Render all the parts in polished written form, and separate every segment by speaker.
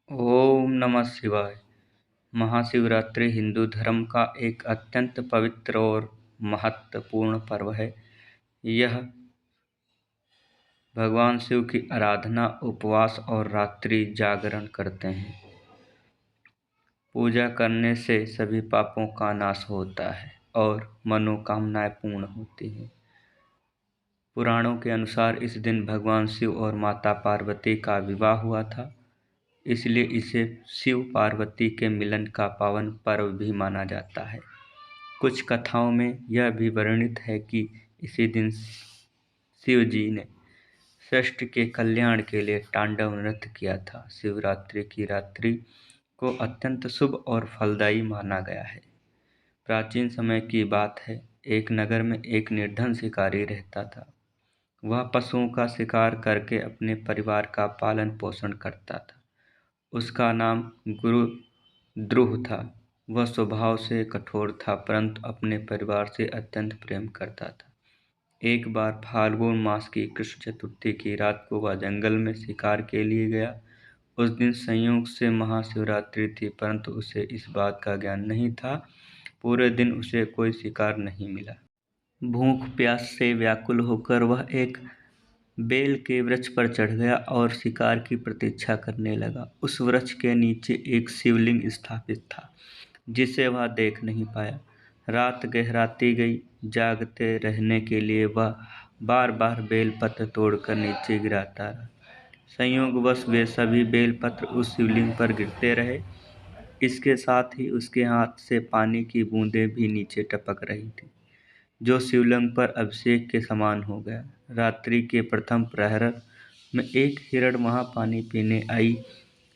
Speaker 1: ओम नमः शिवाय। महाशिवरात्रि हिंदू धर्म का एक अत्यंत पवित्र और महत्वपूर्ण पर्व है। यह भगवान शिव की आराधना, उपवास और रात्रि जागरण करते हैं। पूजा करने से सभी पापों का नाश होता है और मनोकामनाएं पूर्ण होती हैं। पुराणों के अनुसार इस दिन भगवान शिव और माता पार्वती का विवाह हुआ था, इसलिए इसे शिव पार्वती के मिलन का पावन पर्व भी माना जाता है। कुछ कथाओं में यह भी वर्णित है कि इसी दिन शिव जी ने सृष्टि के कल्याण के लिए तांडव नृत्य किया था। शिवरात्रि की रात्रि को अत्यंत शुभ और फलदायी माना गया है। प्राचीन समय की बात है, एक नगर में एक निर्धन शिकारी रहता था। वह पशुओं का शिकार करके अपने परिवार का पालन पोषण करता था। उसका नाम गुरु द्रुह था। वह स्वभाव से कठोर था, परंतु अपने परिवार से अत्यंत प्रेम करता था। एक बार फाल्गुन मास की कृष्ण चतुर्थी की रात को वह जंगल में शिकार के लिए गया। उस दिन संयोग से महाशिवरात्रि थी, परंतु उसे इस बात का ज्ञान नहीं था। पूरे दिन उसे कोई शिकार नहीं मिला। भूख प्यास से व्याकुल होकर वह एक बेल के वृक्ष पर चढ़ गया और शिकार की प्रतीक्षा करने लगा। उस वृक्ष के नीचे एक शिवलिंग स्थापित था, जिसे वह देख नहीं पाया। रात गहराती गई। जागते रहने के लिए वह बार बार बेलपत्र तोड़कर नीचे गिराता रहा। संयोगवश वे सभी बेलपत्र उस शिवलिंग पर गिरते रहे। इसके साथ ही उसके हाथ से पानी की बूंदें भी नीचे टपक रही थी, जो शिवलिंग पर अभिषेक के समान हो गया। रात्रि के प्रथम प्रहर में एक हिरण वहां पानी पीने आई।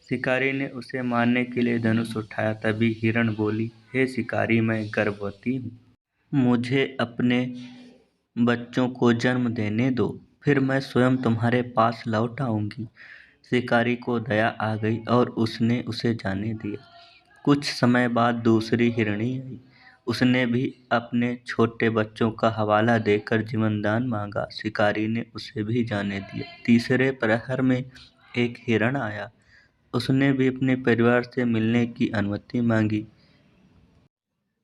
Speaker 1: शिकारी ने उसे मारने के लिए धनुष उठाया। तभी हिरण बोली, हे शिकारी, मैं गर्भवती हूँ। मुझे अपने बच्चों को जन्म देने दो, फिर मैं स्वयं तुम्हारे पास लौट आऊंगी। शिकारी को दया आ गई और उसने उसे जाने दिया। कुछ समय बाद दूसरी हिरणी आई। उसने भी अपने छोटे बच्चों का हवाला देकर जीवनदान मांगा। शिकारी ने उसे भी जाने दिया। तीसरे प्रहर में एक हिरण आया। उसने भी अपने परिवार से मिलने की अनुमति मांगी।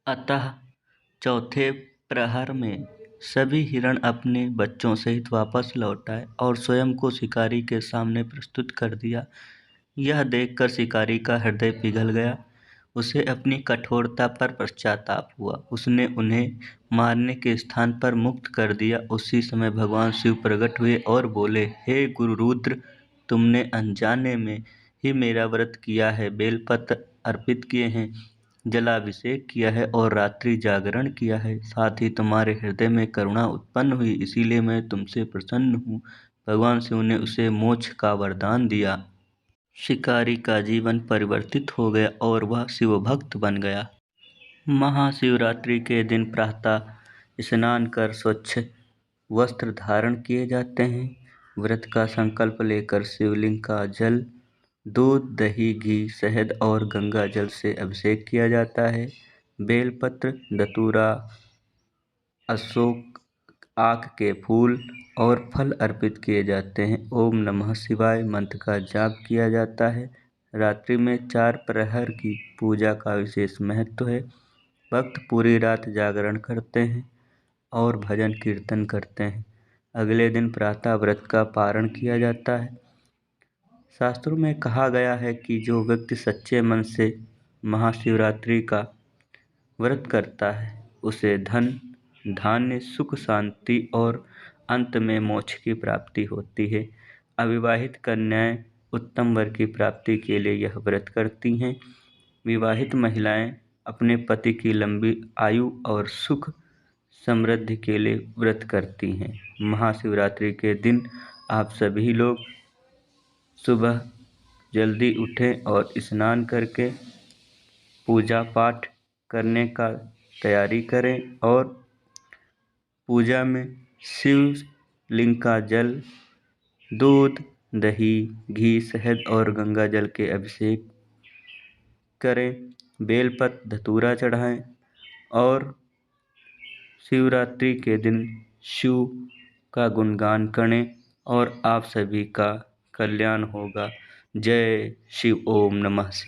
Speaker 1: अतः चौथे प्रहर में सभी हिरण अपने बच्चों सहित वापस लौट आए और स्वयं को शिकारी के सामने प्रस्तुत कर दिया। यह देखकर शिकारी का हृदय पिघल गया। उसे अपनी कठोरता पर पश्चाताप हुआ। उसने उन्हें मारने के स्थान पर मुक्त कर दिया। उसी समय भगवान शिव प्रकट हुए और बोले, हे गुरु रुद्र, तुमने अनजाने में ही मेरा व्रत किया है, बेलपत्र अर्पित किए हैं, जलाभिषेक किया है और रात्रि जागरण किया है। साथ ही तुम्हारे हृदय में करुणा उत्पन्न हुई, इसीलिए मैं तुमसे प्रसन्न हूँ। भगवान शिव ने उसे मोक्ष का वरदान दिया। शिकारी का जीवन परिवर्तित हो गया और वह शिव भक्त बन गया। महाशिवरात्रि के दिन प्रातः स्नान कर स्वच्छ वस्त्र धारण किए जाते हैं। व्रत का संकल्प लेकर शिवलिंग का जल दूध, दही, घी, शहद और गंगा जल से अभिषेक किया जाता है। बेलपत्र, धतूरा, अशोक, आक के फूल और फल अर्पित किए जाते हैं। ओम नमः शिवाय मंत्र का जाप किया जाता है। रात्रि में 4 प्रहर की पूजा का विशेष महत्व है। भक्त पूरी रात जागरण करते हैं और भजन कीर्तन करते हैं। अगले दिन प्रातः व्रत का पारण किया जाता है। शास्त्रों में कहा गया है कि जो व्यक्ति सच्चे मन से महाशिवरात्रि का व्रत करता है, उसे धन, धान्य, सुख, शांति और अंत में मोक्ष की प्राप्ति होती है। अविवाहित कन्याएं उत्तम वर की प्राप्ति के लिए यह व्रत करती हैं। विवाहित महिलाएं अपने पति की लंबी आयु और सुख समृद्धि के लिए व्रत करती हैं। महाशिवरात्रि के दिन आप सभी लोग सुबह जल्दी उठें और स्नान करके पूजा पाठ करने का तैयारी करें और पूजा में शिव लिंग का जल, दूध, दही, घी, शहद और गंगा जल के अभिषेक करें। बेलपत्र, धतूरा चढ़ाएं और शिवरात्रि के दिन शिव का गुणगान करें और आप सभी का कल्याण होगा। जय शिव। ओम नमः शिवाय।